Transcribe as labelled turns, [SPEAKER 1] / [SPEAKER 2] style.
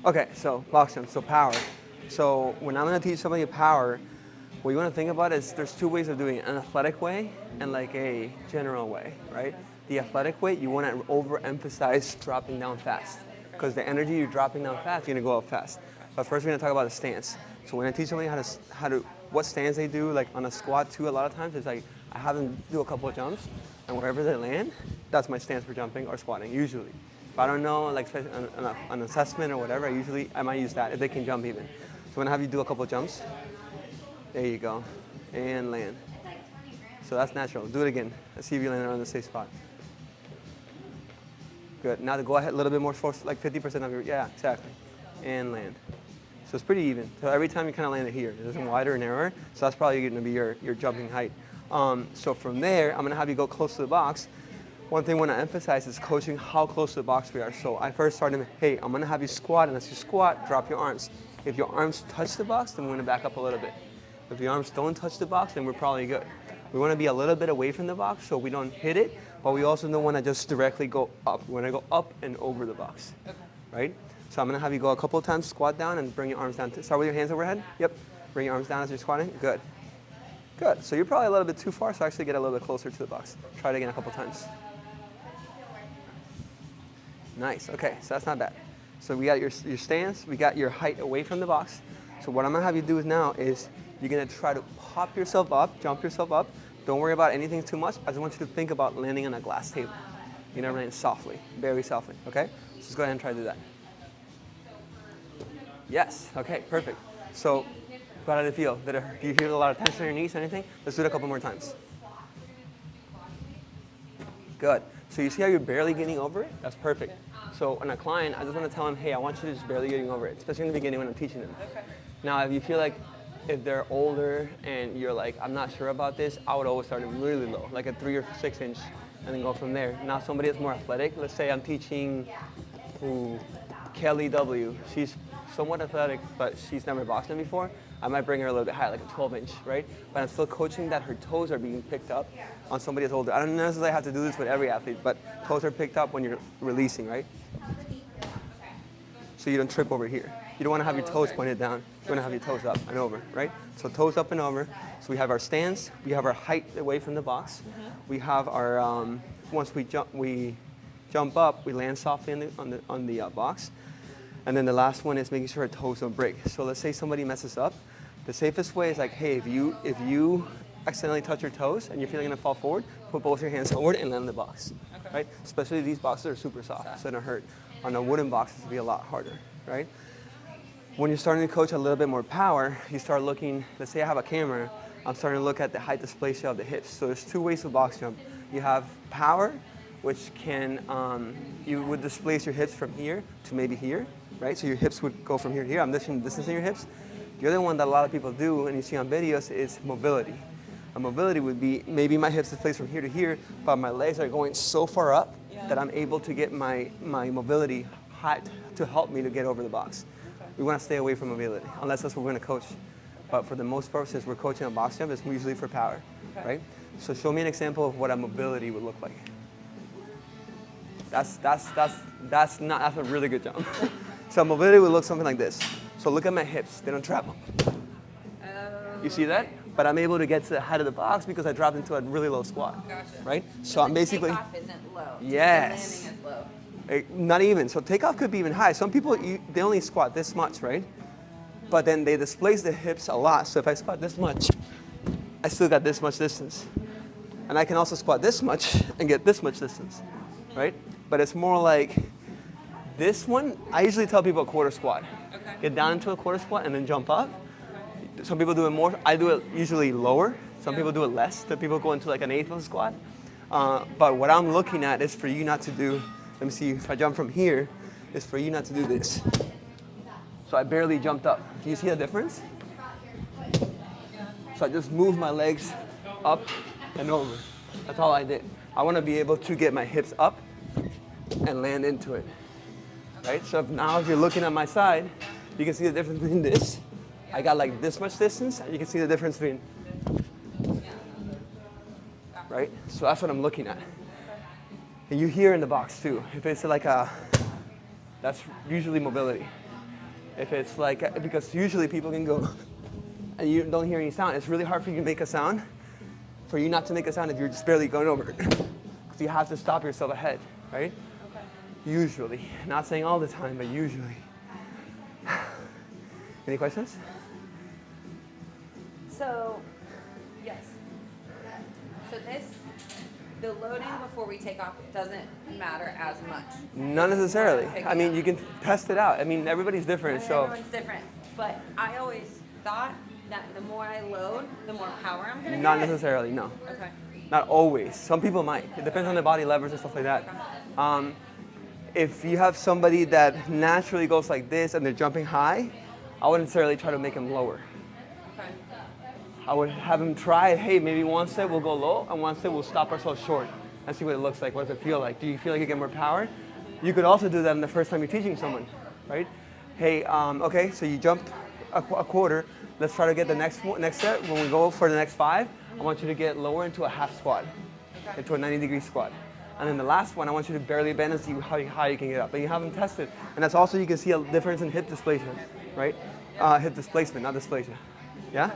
[SPEAKER 1] Okay, so box jump, so power. So when I'm gonna teach somebody power, what you wanna think about is there's two ways of doing it, an athletic way and like a general way, right? The athletic way, you wanna overemphasize dropping down fast because the energy you're dropping down fast, you're gonna go up fast. But first we're gonna talk about the stance. So when I teach somebody what stance they do, like on a squat too, a lot of times it's like, I have them do a couple of jumps and wherever they land, that's my stance for jumping or squatting, usually. If I don't know, like an assessment or whatever, I might use that if they can jump even. So I'm gonna have you do a couple of jumps. There you go, and land. So that's natural. Do it again. Let's see if you land on the safe spot. Good. Now to go ahead a little bit more force, like 50% of your, yeah, exactly. And land. So it's pretty even. So every time you kind of land it here, it isn't wider or narrower. So that's probably gonna be your jumping height. So from there, I'm gonna have you go close to the box. One thing I want to emphasize is coaching how close to the box we are. So I first started, hey, I'm gonna have you squat, and as you squat, drop your arms. If your arms touch the box, then we're gonna back up a little bit. If your arms don't touch the box, then we're probably good. We wanna be a little bit away from the box so we don't hit it, but we also don't wanna just directly go up. We wanna go up and over the box, right? So I'm gonna have you go a couple of times, squat down and bring your arms down. Start with your hands overhead, yep. Bring your arms down as you're squatting, good. Good, so you're probably a little bit too far, so actually get a little bit closer to the box. Try it again a couple times. Nice, okay, so that's not bad. So we got your stance, we got your height away from the box. So what I'm gonna have you do now is you're gonna try to pop yourself up, jump yourself up. Don't worry about anything too much. I just want you to think about landing on a glass table. You're gonna land softly, very softly, okay? So just go ahead and try to do that. Yes, okay, perfect. So how did it feel? Do you feel a lot of tension in your knees or anything? Let's do it a couple more times. Good. So you see how you're barely getting over it? That's perfect. So on a client, I just want to tell them, hey, I want you to just barely getting over it, especially in the beginning when I'm teaching them. Okay. Now, if you feel like if they're older and you're like, I'm not sure about this, I would always start them really low, like a 3 or 6 inch, and then go from there. Now, somebody that's more athletic, let's say I'm teaching Kelly W. She's somewhat athletic, but she's never boxed before. I might bring her a little bit higher, like a 12 inch, right? But I'm still coaching that her toes are being picked up on somebody that's older. I don't necessarily have to do this with every athlete, but toes are picked up when you're releasing, right? So you don't trip over here. You don't want to have your toes pointed down. You want to have your toes up and over, right? So toes up and over. So we have our stance. We have our height away from the box. We have our, once we jump up, we land softly on the box. And then the last one is making sure our toes don't break. So let's say somebody messes up. The safest way is like, hey, if you accidentally touch your toes and you're feeling gonna fall forward, put both your hands forward and land in the box, right? Especially these boxes are super soft, so it don't hurt. On a wooden box, it's gonna be a lot harder, right? When you're starting to coach a little bit more power, you start looking, let's say I have a camera, I'm starting to look at the height displacement of the hips. So there's two ways to box jump. You have power, which can, you would displace your hips from here to maybe here, right? So your hips would go from here to here. I'm distancing your hips. The other one that a lot of people do, and you see on videos, is mobility. A mobility would be maybe my hips displaced from here to here, but my legs are going so far up that I'm able to get my mobility height to help me to get over the box. Okay. We want to stay away from mobility, unless that's what we're going to coach. But for the most part, since we're coaching a box jump, it's usually for power, right? So show me an example of what a mobility would look like. That's a really good jump. So mobility would look something like this. So look at my hips, they don't travel. You see that? But I'm able to get to the height of the box because I dropped into a really low squat.
[SPEAKER 2] Gotcha.
[SPEAKER 1] Right? So I'm basically.
[SPEAKER 2] Takeoff isn't low.
[SPEAKER 1] Yes.
[SPEAKER 2] The landing is low.
[SPEAKER 1] Not even. So takeoff could be even high. Some people, they only squat this much, right? But then they displace the hips a lot. So if I squat this much, I still got this much distance. And I can also squat this much and get this much distance, right? But it's more like this one, I usually tell people a quarter squat.
[SPEAKER 2] Okay.
[SPEAKER 1] Get down into a quarter squat and then jump up. Some people do it more. I do it usually lower. Some people do it less. Some people go into like an eighth of a squat. But what I'm looking at is for you not to do, let me see, if I jump from here, is for you not to do this. So I barely jumped up. Do you see the difference? So I just moved my legs up and over. That's all I did. I want to be able to get my hips up and land into it. Right? So if you're looking at my side, you can see the difference between this. I got like this much distance, and you can see the difference between, right? So that's what I'm looking at. And you hear in the box too. If it's like that's usually mobility. If it's like, because usually people can go, and you don't hear any sound. It's really hard for you to make a sound, for you not to make a sound if you're just barely going over. Because you have to stop yourself ahead, right?
[SPEAKER 2] Okay.
[SPEAKER 1] Usually. Not saying all the time, but usually. Any questions?
[SPEAKER 2] So, yes. So the loading before we take off doesn't matter as much.
[SPEAKER 1] Not necessarily.
[SPEAKER 2] Pick
[SPEAKER 1] I
[SPEAKER 2] it
[SPEAKER 1] mean,
[SPEAKER 2] up.
[SPEAKER 1] you can test it out. I mean, everybody's different, so.
[SPEAKER 2] Everyone's different. But I always thought that the more I load, the more power I'm gonna
[SPEAKER 1] Not
[SPEAKER 2] get.
[SPEAKER 1] necessarily, no.
[SPEAKER 2] Okay.
[SPEAKER 1] Not always. Some people might. It depends on the body levers and stuff like that. If you have somebody that naturally goes like this and they're jumping high, I wouldn't necessarily try to make them lower.
[SPEAKER 2] Okay.
[SPEAKER 1] I would have them try it. Hey, maybe one set we'll go low and one set we'll stop ourselves short and see what it looks like. What does it feel like? Do you feel like you get more power? You could also do that in the first time you're teaching someone, right? Hey, okay, so you jumped a quarter. Let's try to get the next set. When we go for the next 5, I want you to get lower into a half squat, into a 90-degree squat. And then the last one, I want you to barely bend and see how high you can get up. But you haven't tested. And that's also, you can see a difference in hip displacement, right? Hip displacement, not dysplasia. Yeah?